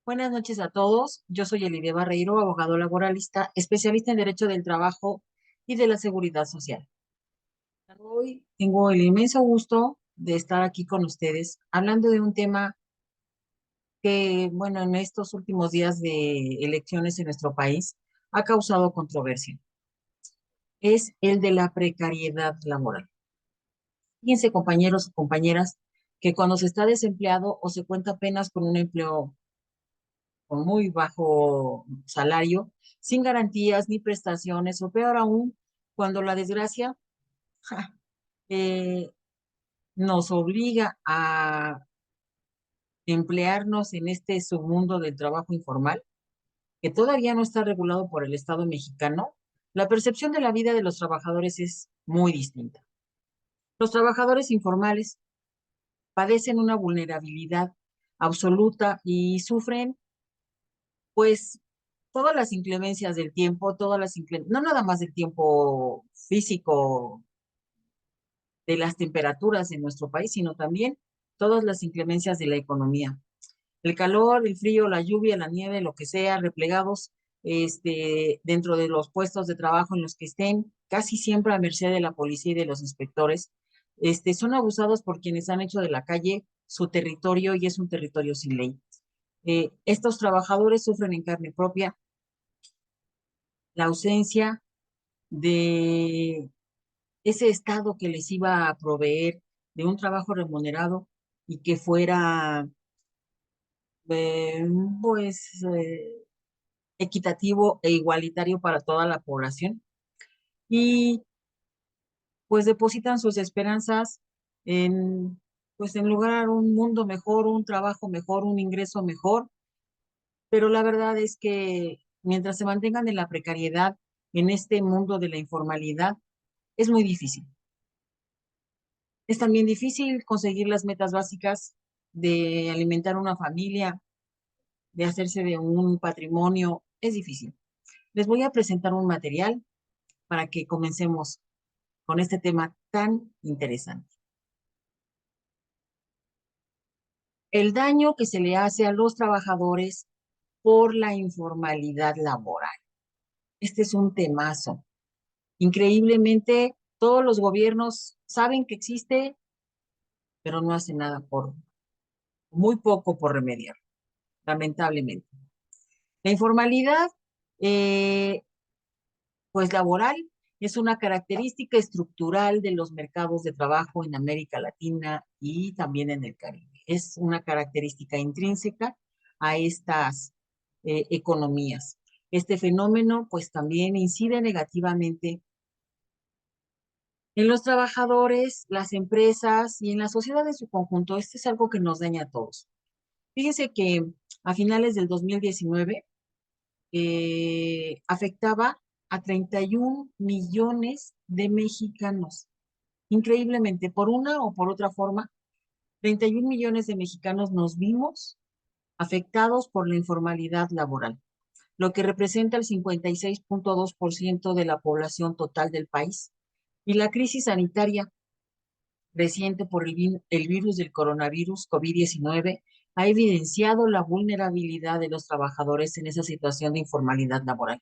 Buenas noches a todos. Yo soy Elidia Barreiro, abogado laboralista, especialista en Derecho del Trabajo y de la Seguridad Social. Hoy tengo el inmenso gusto de estar aquí con ustedes hablando de un tema que, bueno, en estos últimos días de elecciones en nuestro país ha causado controversia. Es el de la precariedad laboral. Fíjense, compañeros y compañeras, que cuando se está desempleado o se cuenta apenas con un empleo con muy bajo salario, sin garantías ni prestaciones, o peor aún, cuando la desgracia eh, nos obliga a emplearnos en este submundo del trabajo informal, que todavía no está regulado por el Estado mexicano, la percepción de la vida de los trabajadores es muy distinta. Los trabajadores informales padecen una vulnerabilidad absoluta y sufren, pues, todas las inclemencias del tiempo, no nada más del tiempo físico, de las temperaturas en nuestro país, sino también todas las inclemencias de la economía. El calor, el frío, la lluvia, la nieve, lo que sea, replegados dentro de los puestos de trabajo en los que estén, casi siempre a merced de la policía y de los inspectores, son abusados por quienes han hecho de la calle su territorio y es un territorio sin ley. Estos trabajadores sufren en carne propia la ausencia de ese Estado que les iba a proveer de un trabajo remunerado y que fuera, eh, pues, equitativo e igualitario para toda la población. Y pues depositan sus esperanzas en, pues, en lograr un mundo mejor, un trabajo mejor, un ingreso mejor, pero la verdad es que mientras se mantengan en la precariedad, en este mundo de la informalidad, es muy difícil. Es también difícil conseguir las metas básicas de alimentar una familia, de hacerse de un patrimonio. Es difícil. Les voy a presentar un material para que comencemos con este tema tan interesante. El daño que se le hace a los trabajadores por la informalidad laboral. Este es un temazo. Increíblemente, todos los gobiernos saben que existe, pero no hacen nada muy poco por remediar, lamentablemente. La informalidad, eh, pues laboral, es una característica estructural de los mercados de trabajo en América Latina y también en el Caribe. Es una característica intrínseca a estas economías. Este fenómeno, pues también incide negativamente en los trabajadores, las empresas y en la sociedad en su conjunto. Este es algo que nos daña a todos. Fíjense que a finales del 2019 afectaba a 31 millones de mexicanos. Increíblemente, por una o por otra forma, 31 millones de mexicanos nos vimos afectados por la informalidad laboral, lo que representa el 56.2% de la población total del país. Y la crisis sanitaria reciente por el virus del coronavirus COVID-19 ha evidenciado la vulnerabilidad de los trabajadores en esa situación de informalidad laboral.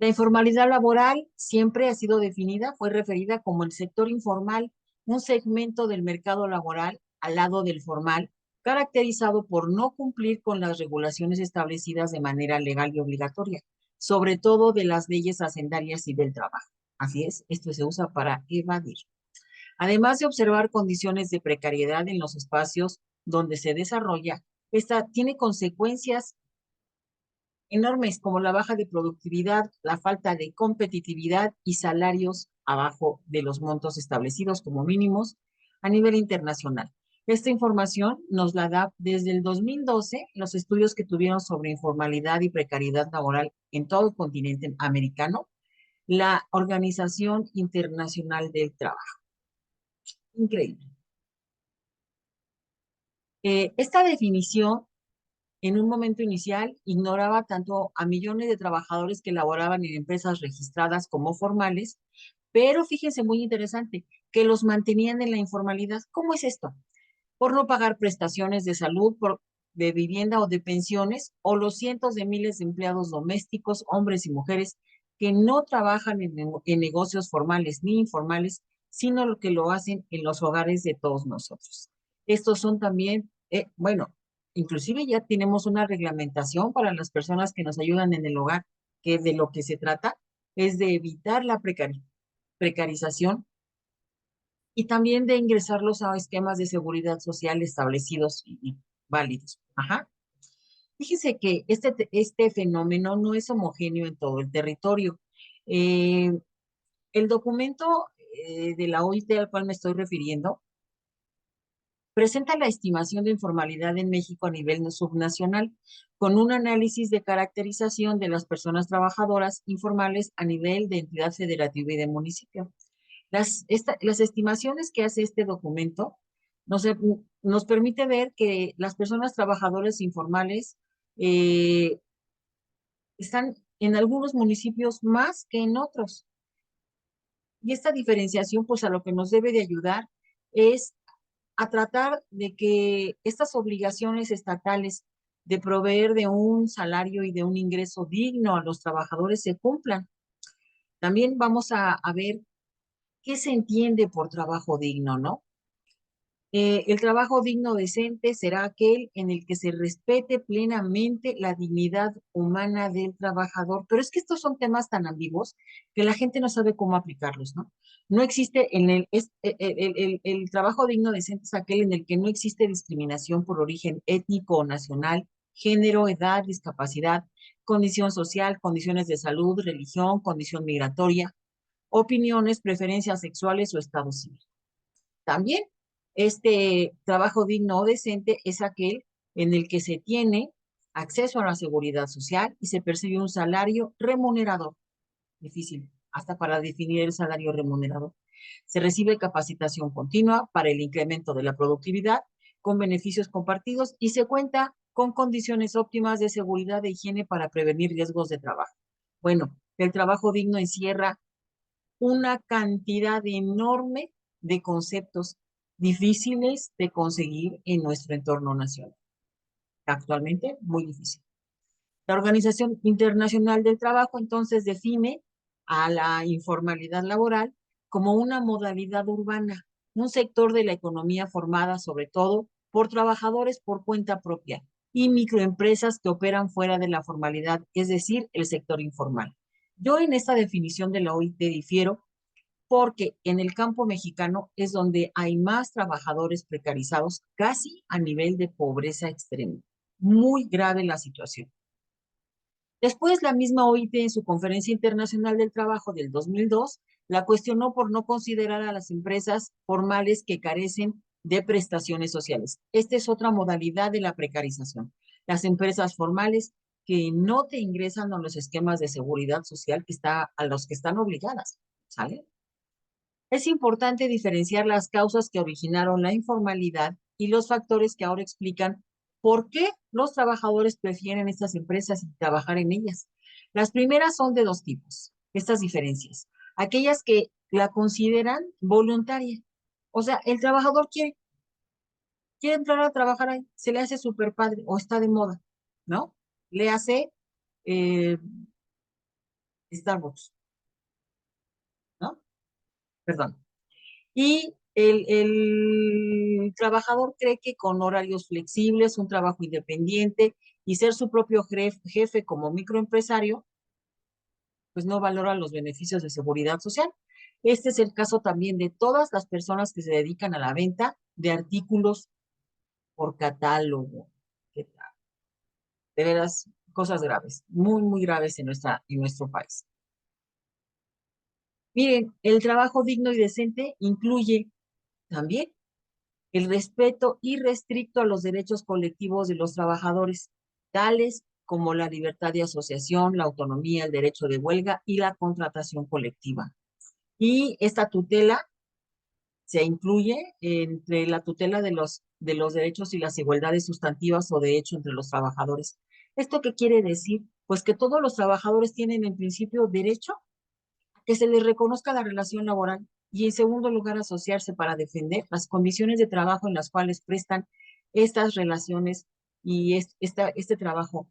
La informalidad laboral siempre ha sido definida, fue referida como el sector informal, un segmento del mercado laboral al lado del formal, caracterizado por no cumplir con las regulaciones establecidas de manera legal y obligatoria, sobre todo de las leyes hacendarias y del trabajo. Así es, esto se usa para evadir. Además de observar condiciones de precariedad en los espacios donde se desarrolla, esta tiene consecuencias enormes como la baja de productividad, la falta de competitividad y salarios abajo de los montos establecidos como mínimos a nivel internacional. Esta información nos la da desde el 2012 los estudios que tuvieron sobre informalidad y precariedad laboral en todo el continente americano, la Organización Internacional del Trabajo. Increíble. Esta definición en un momento inicial ignoraba tanto a millones de trabajadores que laboraban en empresas registradas como formales, pero fíjense, muy interesante, que los mantenían en la informalidad. ¿Cómo es esto? Por no pagar prestaciones de salud, por de vivienda o de pensiones, o los cientos de miles de empleados domésticos, hombres y mujeres, que no trabajan en negocios formales ni informales, sino lo que lo hacen en los hogares de todos nosotros. Estos son también, bueno, inclusive ya tenemos una reglamentación para las personas que nos ayudan en el hogar, que de lo que se trata es de evitar la precarización y también de ingresarlos a esquemas de seguridad social establecidos y válidos. Ajá. Fíjese que este fenómeno no es homogéneo en todo el territorio. Eh, el documento de la OIT al cual me estoy refiriendo presenta la estimación de informalidad en México a nivel subnacional, con un análisis de caracterización de las personas trabajadoras informales a nivel de entidad federativa y de municipio. Las estimaciones que hace este documento nos, nos permite ver que las personas trabajadoras informales eh, están en algunos municipios más que en otros. Y esta diferenciación, pues a lo que nos debe de ayudar es a tratar de que estas obligaciones estatales de proveer de un salario y de un ingreso digno a los trabajadores se cumplan. También vamos a ver qué se entiende por trabajo digno, ¿no? El trabajo digno decente será aquel en el que se respete plenamente la dignidad humana del trabajador. Pero es que estos son temas tan ambiguos que la gente no sabe cómo aplicarlos, ¿no? No existe en el trabajo digno decente es aquel en el que no existe discriminación por origen étnico o nacional, género, edad, discapacidad, condición social, condiciones de salud, religión, condición migratoria, opiniones, preferencias sexuales o estado civil. También este trabajo digno o decente es aquel en el que se tiene acceso a la seguridad social y se percibe un salario remunerador. Difícil, hasta para definir el salario remunerador. Se recibe capacitación continua para el incremento de la productividad con beneficios compartidos y se cuenta con condiciones óptimas de seguridad e higiene para prevenir riesgos de trabajo. Bueno, el trabajo digno encierra una cantidad enorme de conceptos difíciles de conseguir en nuestro entorno nacional. Actualmente, muy difícil. La Organización Internacional del Trabajo entonces define a la informalidad laboral como una modalidad urbana, un sector de la economía formada sobre todo por trabajadores por cuenta propia y microempresas que operan fuera de la formalidad, es decir, el sector informal. Yo en esta definición de la OIT difiero porque en el campo mexicano es donde hay más trabajadores precarizados, casi a nivel de pobreza extrema. Muy grave la situación. Después, la misma OIT en su Conferencia Internacional del Trabajo del 2002 la cuestionó por no considerar a las empresas formales que carecen de prestaciones sociales. Esta es otra modalidad de la precarización. Las empresas formales que no te ingresan a los esquemas de seguridad social a los que están obligadas, ¿sale? Es importante diferenciar las causas que originaron la informalidad y los factores que ahora explican por qué los trabajadores prefieren estas empresas y trabajar en ellas. Las primeras son de dos tipos, estas diferencias. Aquellas que la consideran voluntaria. O sea, el trabajador quiere entrar a trabajar ahí, se le hace súper padre o está de moda, ¿no? Le hace eh, Starbucks, ¿no? Perdón. Y el trabajador cree que con horarios flexibles, un trabajo independiente y ser su propio jefe como microempresario, pues no valora los beneficios de seguridad social. Este es el caso también de todas las personas que se dedican a la venta de artículos por catálogo. ¿Qué tal? De veras, cosas graves, muy, muy graves en nuestro país. Miren, el trabajo digno y decente incluye también el respeto irrestricto a los derechos colectivos de los trabajadores, tales como la libertad de asociación, la autonomía, el derecho de huelga y la contratación colectiva. Y esta tutela se incluye entre la tutela de los derechos y las igualdades sustantivas o de hecho entre los trabajadores. ¿Esto qué quiere decir? Pues que todos los trabajadores tienen en principio derecho que se les reconozca la relación laboral y en segundo lugar asociarse para defender las condiciones de trabajo en las cuales prestan estas relaciones y este trabajo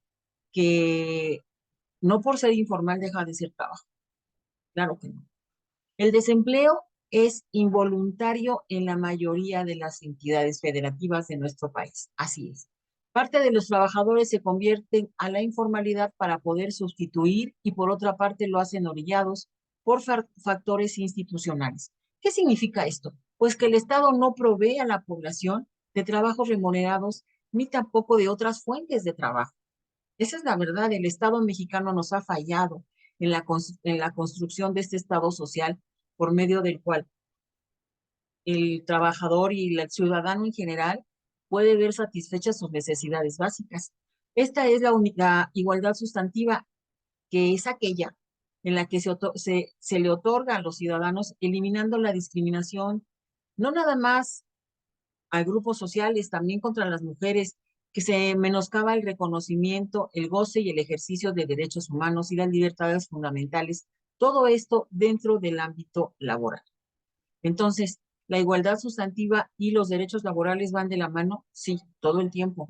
que no por ser informal deja de ser trabajo. Claro que no. El desempleo es involuntario en la mayoría de las entidades federativas de nuestro país. Así es. Parte de los trabajadores se convierten a la informalidad para poder sustituir y por otra parte lo hacen orillados por factores institucionales. ¿Qué significa esto? Pues que el Estado no provee a la población de trabajos remunerados ni tampoco de otras fuentes de trabajo. Esa es la verdad, el Estado mexicano nos ha fallado en la construcción de este Estado social por medio del cual el trabajador y el ciudadano en general puede ver satisfechas sus necesidades básicas. Esta es la única igualdad sustantiva, que es aquella en la que se le otorga a los ciudadanos, eliminando la discriminación, no nada más a grupos sociales, también contra las mujeres, que se menoscaba el reconocimiento, el goce y el ejercicio de derechos humanos y las libertades fundamentales, todo esto dentro del ámbito laboral. Entonces, ¿la igualdad sustantiva y los derechos laborales van de la mano? Sí, todo el tiempo.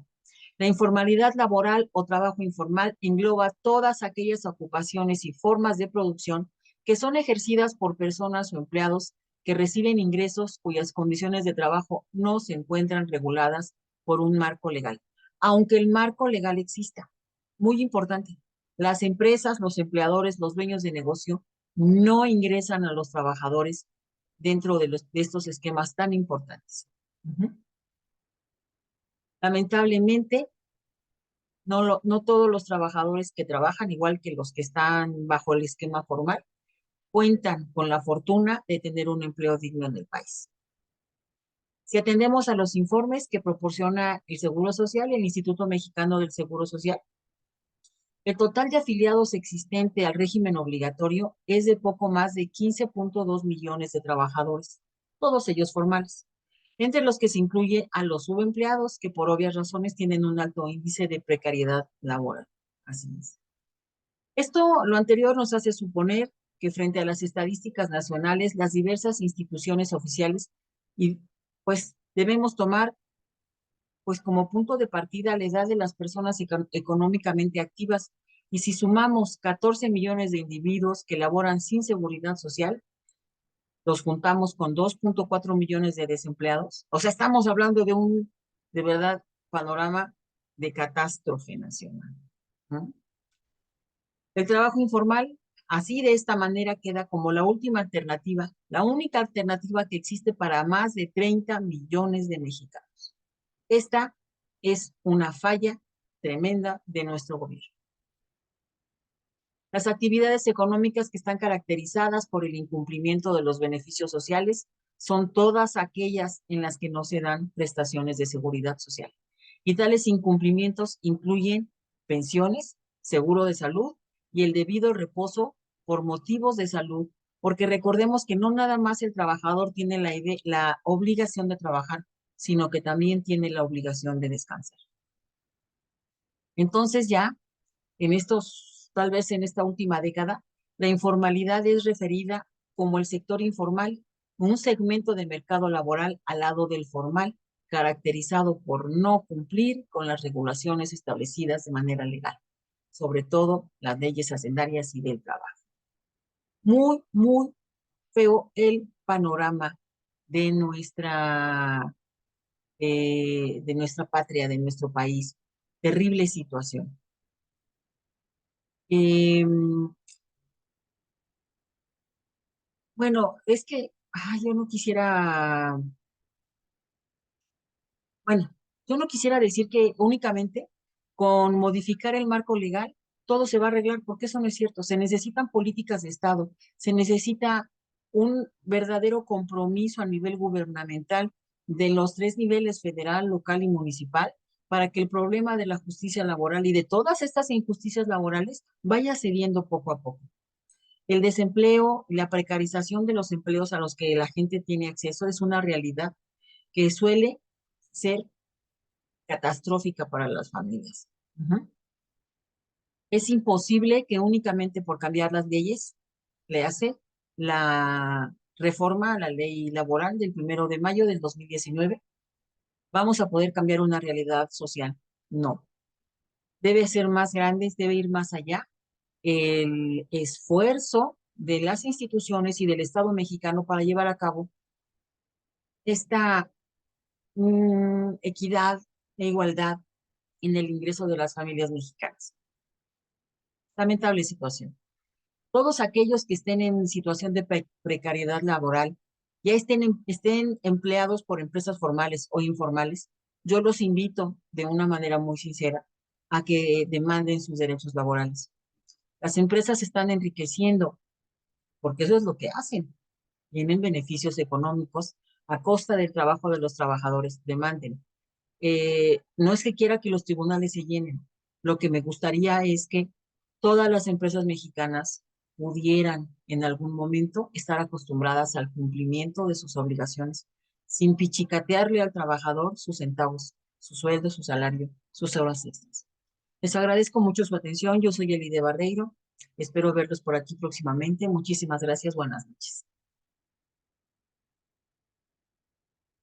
La informalidad laboral o trabajo informal engloba todas aquellas ocupaciones y formas de producción que son ejercidas por personas o empleados que reciben ingresos cuyas condiciones de trabajo no se encuentran reguladas por un marco legal, aunque el marco legal exista. Muy importante, las empresas, los empleadores, los dueños de negocio no ingresan a los trabajadores dentro de estos esquemas tan importantes. Uh-huh. Lamentablemente, no todos los trabajadores que trabajan, igual que los que están bajo el esquema formal, cuentan con la fortuna de tener un empleo digno en el país. Si atendemos a los informes que proporciona el Seguro Social, el Instituto Mexicano del Seguro Social, el total de afiliados existente al régimen obligatorio es de poco más de 15.2 millones de trabajadores, todos ellos formales, entre los que se incluye a los subempleados que por obvias razones tienen un alto índice de precariedad laboral. Así es. Lo anterior nos hace suponer que frente a las estadísticas nacionales, las diversas instituciones oficiales y pues debemos tomar pues como punto de partida la edad de las personas económicamente activas y si sumamos 14 millones de individuos que laboran sin seguridad social, los juntamos con 2.4 millones de desempleados. O sea, estamos hablando de verdad, panorama de catástrofe nacional, ¿no? El trabajo informal, así de esta manera, queda como la última alternativa, la única alternativa que existe para más de 30 millones de mexicanos. Esta es una falla tremenda de nuestro gobierno. Las actividades económicas que están caracterizadas por el incumplimiento de los beneficios sociales son todas aquellas en las que no se dan prestaciones de seguridad social. Y tales incumplimientos incluyen pensiones, seguro de salud y el debido reposo por motivos de salud, porque recordemos que no nada más el trabajador tiene la obligación de trabajar, sino que también tiene la obligación de descansar. Entonces ya tal vez en esta última década, la informalidad es referida como el sector informal, un segmento de mercado laboral al lado del formal, caracterizado por no cumplir con las regulaciones establecidas de manera legal, sobre todo las leyes hacendarias y del trabajo. Muy, muy feo el panorama de de nuestra patria, de nuestro país. Terrible situación. Eh, bueno, es que yo no quisiera, bueno, yo no quisiera decir que únicamente con modificar el marco legal todo se va a arreglar, porque eso no es cierto. Se necesitan políticas de Estado, se necesita un verdadero compromiso a nivel gubernamental de los tres niveles, federal, local y municipal, para que el problema de la justicia laboral y de todas estas injusticias laborales vaya cediendo poco a poco. El desempleo y la precarización de los empleos a los que la gente tiene acceso es una realidad que suele ser catastrófica para las familias. Ujú. Es imposible que únicamente por cambiar las leyes, le hace la reforma a la ley laboral del 1 de mayo del 2019, vamos a poder cambiar una realidad social. No, debe ser más grande, debe ir más allá. El esfuerzo de las instituciones y del Estado mexicano para llevar a cabo esta equidad e igualdad en el ingreso de las familias mexicanas. Lamentable situación. Todos aquellos que estén en situación de precariedad laboral, ya estén empleados por empresas formales o informales, yo los invito de una manera muy sincera a que demanden sus derechos laborales. Las empresas se están enriqueciendo porque eso es lo que hacen. Tienen beneficios económicos a costa del trabajo de los trabajadores. Demanden. No es que quiera que los tribunales se llenen. Lo que me gustaría es que todas las empresas mexicanas pudieran en algún momento estar acostumbradas al cumplimiento de sus obligaciones, sin pichicatearle al trabajador sus centavos, su sueldo, su salario, sus horas extras. Les agradezco mucho su atención. Yo soy Elide Barreiro. Espero verlos por aquí próximamente. Muchísimas gracias. Buenas noches.